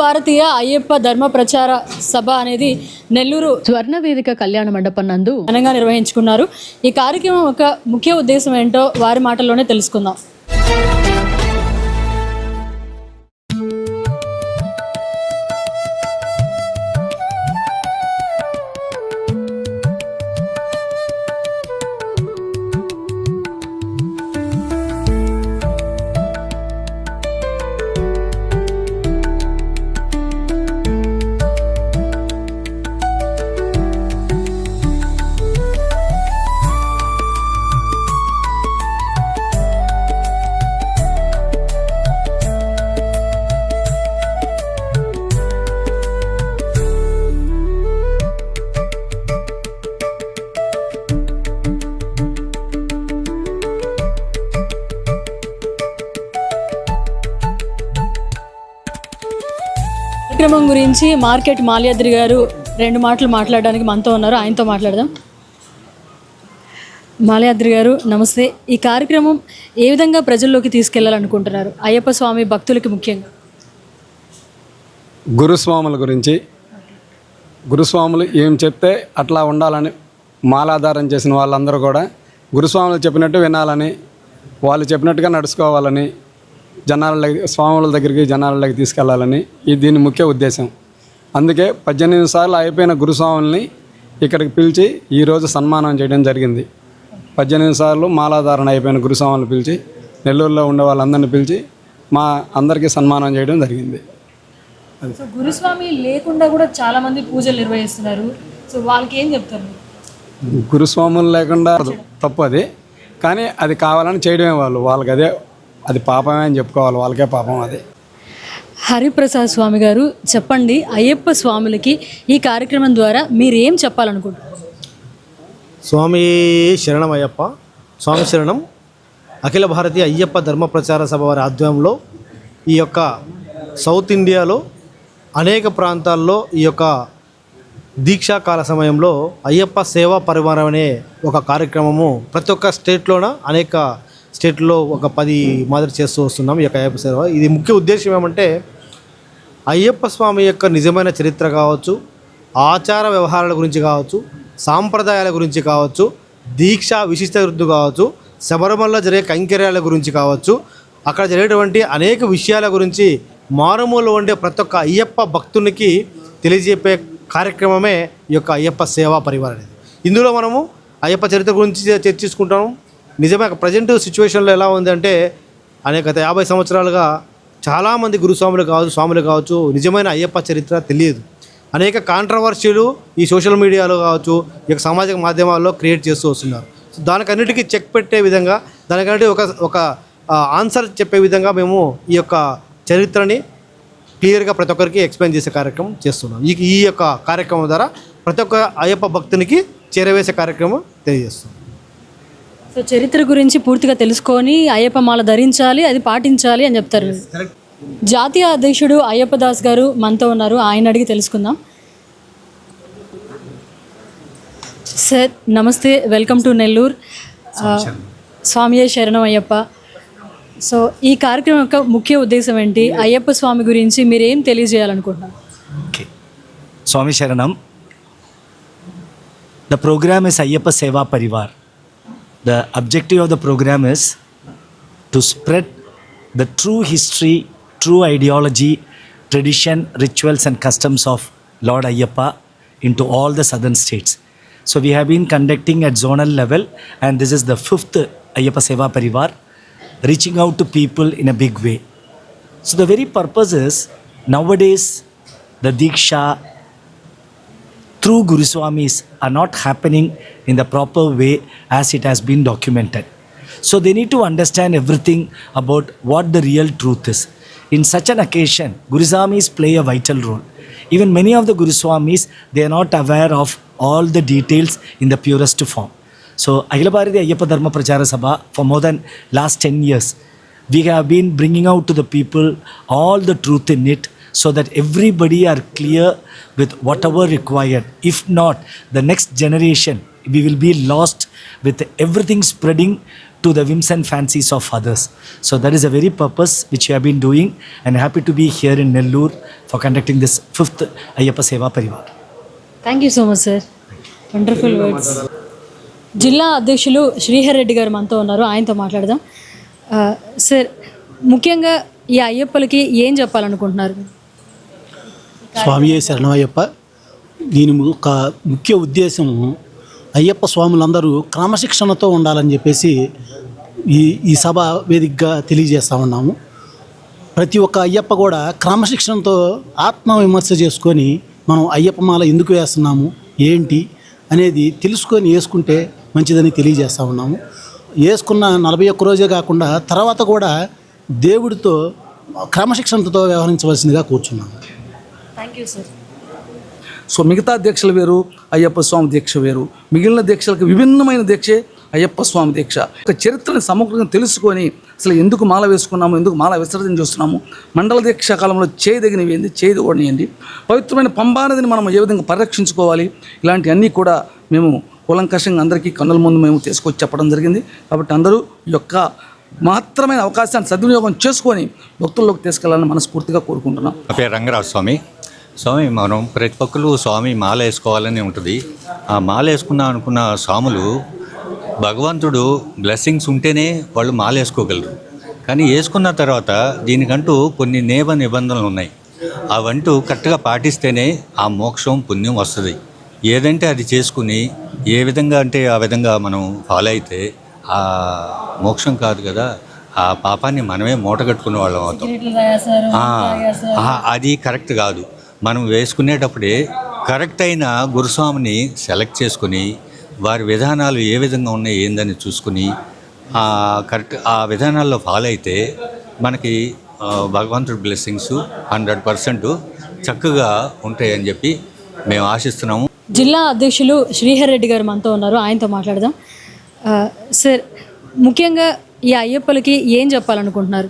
భారతీయ అయ్యప్ప ధర్మ ప్రచార సభ అనేది నెల్లూరు స్వర్ణవేదిక కళ్యాణ మండపం నందు ఘనంగా నిర్వహించుకున్నారు. ఈ కార్యక్రమం ఒక ముఖ్య ఉద్దేశం ఏంటో వారి మాటల్లోనే తెలుసుకుందాం. కార్యక్రమం గురించి మార్కెట్ మాల్యాద్రి గారు 2 మాటలు మాట్లాడడానికి మనతో ఉన్నారు. ఆయనతో మాట్లాడదాం. మాల్యాద్రి గారు నమస్తే. ఈ కార్యక్రమం ఏ విధంగా ప్రజల్లోకి తీసుకెళ్లాలనుకుంటున్నారు అయ్యప్ప స్వామి భక్తులకి? ముఖ్యంగా గురుస్వాముల గురించి, గురుస్వాములు ఏం చెప్తే అట్లా ఉండాలని మాలాధారం చేసిన వాళ్ళందరూ కూడా గురుస్వాములు చెప్పినట్టు వినాలని, వాళ్ళు చెప్పినట్టుగా నడుచుకోవాలని, స్వాముల దగ్గరికి జనాలకి తీసుకెళ్లాలని దీని ముఖ్య ఉద్దేశం. అందుకే 18 సార్లు అయిపోయిన గురుస్వాముల్ని ఇక్కడికి పిలిచి ఈరోజు సన్మానం చేయడం జరిగింది. 18 సార్లు మాలాధారణ అయిపోయిన గురుస్వాములను పిలిచి నెల్లూరులో ఉండే వాళ్ళందరినీ పిలిచి మా అందరికీ సన్మానం చేయడం జరిగింది. గురుస్వామి లేకుండా కూడా చాలా మంది పూజలు నిర్వహిస్తున్నారు. సో వాళ్ళకి ఏం చెప్తారు? గురుస్వాములు లేకుండా తప్పు అది, కానీ అది కావాలని చేయడమే వాళ్ళకి అది పాపమే అని చెప్పుకోవాలి, వాళ్ళకే పాపం అది. హరిప్రసాద్ స్వామి గారు చెప్పండి, అయ్యప్ప స్వాములకి ఈ కార్యక్రమం ద్వారా మీరు ఏం చెప్పాలనుకుంటున్నారు? స్వామి శరణం అయ్యప్ప. స్వామి శరణం. అఖిల భారతీయ అయ్యప్ప ధర్మ ప్రచార సభ వారి ఆధ్వర్యంలో ఈ యొక్క సౌత్ ఇండియాలో అనేక ప్రాంతాల్లో ఈ యొక్క దీక్షాకాల సమయంలో అయ్యప్ప సేవా పరివారం అనే ఒక కార్యక్రమము ప్రతి ఒక్క స్టేట్లోన అనేక స్టేట్లో ఒక 10 మాదిరి చేస్తూ వస్తున్నాం ఈ యొక్క అయ్యప్ప సేవ. ఇది ముఖ్య ఉద్దేశం ఏమంటే అయ్యప్ప స్వామి యొక్క నిజమైన చరిత్ర కావచ్చు, ఆచార వ్యవహారాల గురించి కావచ్చు, సాంప్రదాయాల గురించి కావచ్చు, దీక్ష విశిష్ట గురించి కావచ్చు, శబరిమలలో జరిగే కైంకర్యాల గురించి కావచ్చు, అక్కడ జరిగేటువంటి అనేక విషయాల గురించి మారుమూలలో ఉండే ప్రతి ఒక్క అయ్యప్ప భక్తునికి తెలియజెప్పే కార్యక్రమమే ఈ యొక్క అయ్యప్ప సేవా పరివారం అనేది. ఇందులో మనము అయ్యప్ప చరిత్ర గురించి చర్చించుకుంటాము. నిజమే ప్రజెంట్ సిచ్యువేషన్లో ఎలా ఉంది అంటే గత 50 సంవత్సరాలుగా చాలామంది గురుస్వాములు కావచ్చు, స్వాములు కావచ్చు, నిజమైన అయ్యప్ప చరిత్ర తెలియదు. అనేక కాంట్రవర్సీలు ఈ సోషల్ మీడియాలో కావచ్చు, ఈ యొక్క సామాజిక మాధ్యమాల్లో క్రియేట్ చేస్తూ వస్తున్నారు. సో దానికన్నిటికీ చెక్ పెట్టే విధంగా, దానికంటే ఒక ఆన్సర్ చెప్పే విధంగా మేము ఈ యొక్క చరిత్రని క్లియర్గా ప్రతి ఒక్కరికి ఎక్స్ప్లెయిన్ చేసే కార్యక్రమం చేస్తున్నాం. ఈ యొక్క కార్యక్రమం ద్వారా ప్రతి ఒక్క అయ్యప్ప భక్తునికి చేరవేసే కార్యక్రమం తెలియజేస్తున్నాం. సో చరిత్ర గురించి పూర్తిగా తెలుసుకొని అయ్యప్ప మాల ధరించాలి, అది పాటించాలి అని చెప్తారు. జాతీయ అధ్యక్షుడు అయ్యప్ప దాస్ గారు మనతో ఉన్నారు, ఆయన అడిగి తెలుసుకుందాం. సార్ నమస్తే, వెల్కమ్ టు నెల్లూరు. స్వామియే శరణం అయ్యప్ప. సో ఈ కార్యక్రమం యొక్క ముఖ్య ఉద్దేశం ఏంటి? అయ్యప్ప స్వామి గురించి మీరు ఏం తెలియజేయాలనుకుంటున్నారు? ఓకే, స్వామి శరణం. ద ప్రోగ్రామ్ ఇస్ అయ్యప్ప సేవా Parivar. The objective of the program is to spread the true history, true ideology, tradition, rituals and customs of Lord Ayyappa into all the southern states. So we have been conducting at zonal level, and this is the 5th Ayyappa Seva Parivar, reaching out to people in a big way. So the very purpose is, nowadays the Diksha through Guruswamis are not happening in the proper way as it has been documented. So they need to understand everything about what the real truth is. In such an occasion, Guruswamis play a vital role. Even many of the Guruswamis, they are not aware of all the details in the purest form. So Akhila Bharatiya Ayyappa Dharma Prachara Sabha, for more than last 10 years, we have been bringing out to the people all the truth in it, so that everybody are clear with whatever required. If not, the next generation, we will be lost with everything spreading to the whims and fancies of others. So that is the very purpose which we have been doing, and happy to be here in Nellore for conducting this 5th Ayyappa Seva Parivar. Thank you so much sir, wonderful words. జిల్లా అధ్యక్షులు శ్రీహర్ రెడ్డి గారు మనతో ఉన్నారు, ఆయనతో మాట్లాడదాం. Sir, ముఖ్యంగా ఈ అయ్యప్పలకి ఏం చెప్పాలనుకుంటున్నారు? స్వామియే శరణమయ్యప్ప. దీని ఒక ముఖ్య ఉద్దేశము అయ్యప్ప స్వాములందరూ క్రమశిక్షణతో ఉండాలని చెప్పేసి ఈ సభ వేదికగా తెలియజేస్తూ ఉన్నాము. ప్రతి ఒక్క అయ్యప్ప కూడా క్రమశిక్షణతో ఆత్మవిమర్శ చేసుకొని మనం అయ్యప్ప మాల ఎందుకు వేస్తున్నాము ఏంటి అనేది తెలుసుకొని వేసుకుంటే మంచిదని తెలియజేస్తూ ఉన్నాము. వేసుకున్న 41 రోజే కాకుండా తర్వాత కూడా దేవుడితో క్రమశిక్షణతో వ్యవహరించవలసిందిగా కూర్చున్నాము. Thank you sir. సో మిగతా దీక్షలు వేరు, అయ్యప్ప స్వామి దీక్ష వేరు. మిగిలిన దీక్షలకు విభిన్నమైన దీక్షే అయ్యప్ప స్వామి దీక్ష. ఒక చరిత్రను సమగ్రంగా తెలుసుకొని అసలు ఎందుకు మాల వేసుకున్నాము, ఎందుకు మాల విసర్జన చేస్తున్నాము, మండల దీక్ష కాలంలో చేయదగినవి ఏంది, చేయకూడనియండి, పవిత్రమైన పంబా నదిని మనం ఏ విధంగా పరిరక్షించుకోవాలి, ఇలాంటివన్నీ కూడా మేము కూలంకషంగా అందరికీ కన్నుల ముందు మేము తీసుకొచ్చి చెప్పడం జరిగింది. కాబట్టి అందరూ ఈ యొక్క మాత్రమైన అవకాశాన్ని సద్వినియోగం చేసుకొని భక్తుల్లోకి తీసుకెళ్లాలని మనస్ఫూర్తిగా కోరుకుంటున్నాం. నా పేరు రంగరాజు స్వామి. స్వామి, మనం ప్రతి ఒక్కరు స్వామి మాల వేసుకోవాలని ఉంటుంది. ఆ మాల వేసుకున్నాం అనుకున్న స్వాములు భగవంతుడు బ్లెస్సింగ్స్ ఉంటేనే వాళ్ళు మాల వేసుకోగలరు. కానీ వేసుకున్న తర్వాత దీనికంటూ కొన్ని నిబంధనలు ఉన్నాయి. అవంటూ కరెక్ట్గా పాటిస్తేనే ఆ మోక్షం పుణ్యం వస్తుంది. ఏదంటే అది చేసుకుని ఏ విధంగా అంటే ఆ విధంగా మనం ఫాలో అయితే ఆ మోక్షం కాదు కదా, ఆ పాపాన్ని మనమే మూటగట్టుకునే వాళ్ళం అవుతాం. అది కరెక్ట్ కాదు. మనం వేసుకునేటప్పుడే కరెక్ట్ అయిన గురుస్వామిని సెలెక్ట్ చేసుకుని వారి విధానాలు ఏ విధంగా ఉన్నాయి ఏందని చూసుకుని కరెక్ట్ ఆ విధానాల్లో ఫాలో అయితే మనకి భగవంతుడి బ్లెస్సింగ్స్ 100% చక్కగా ఉంటాయని చెప్పి మేము ఆశిస్తున్నాము. జిల్లా అధ్యక్షులు శ్రీహర్ రెడ్డి గారు మనతో ఉన్నారు, ఆయనతో మాట్లాడదాం. సార్, ముఖ్యంగా ఈ అయ్యప్పలకి ఏం చెప్పాలనుకుంటున్నారు?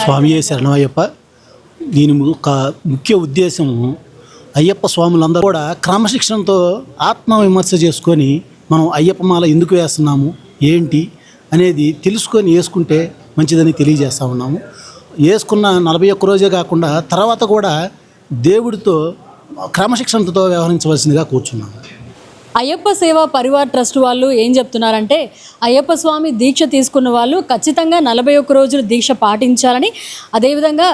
స్వామియే శరణమయ్యప్ప. దీని ఒక ముఖ్య ఉద్దేశము అయ్యప్ప స్వాములందరూ కూడా క్రమశిక్షణతో ఆత్మవిమర్శ చేసుకొని మనం అయ్యప్ప మాల ఎందుకు వేస్తున్నాము ఏంటి అనేది తెలుసుకొని వేసుకుంటే మంచిదని తెలియజేస్తూ ఉన్నాము. వేసుకున్న 41 రోజే కాకుండా తర్వాత కూడా దేవుడితో క్రమశిక్షణతో వ్యవహరించవలసిందిగా కూర్చున్నాము. అయ్యప్ప సేవా పరివార్ ట్రస్ట్ వాళ్ళు ఏం చెప్తున్నారంటే, అయ్యప్ప స్వామి దీక్ష తీసుకున్న వాళ్ళు ఖచ్చితంగా 41 రోజులు దీక్ష పాటించాలని, అదేవిధంగా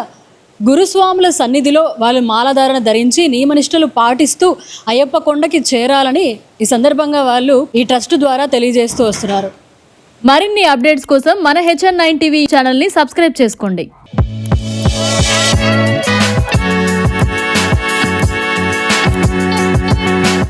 గురుస్వాముల సన్నిధిలో వాళ్ళు మాలధారణ ధరించి నియమనిష్టలు పాటిస్తూ అయ్యప్ప కొండకి చేరాలని ఈ సందర్భంగా వాళ్ళు ఈ ట్రస్ట్ ద్వారా తెలియజేస్తూ వస్తున్నారు. మరిన్ని అప్డేట్స్ కోసం మన HN9 టీవీ ఛానల్ని సబ్స్క్రైబ్ చేసుకోండి.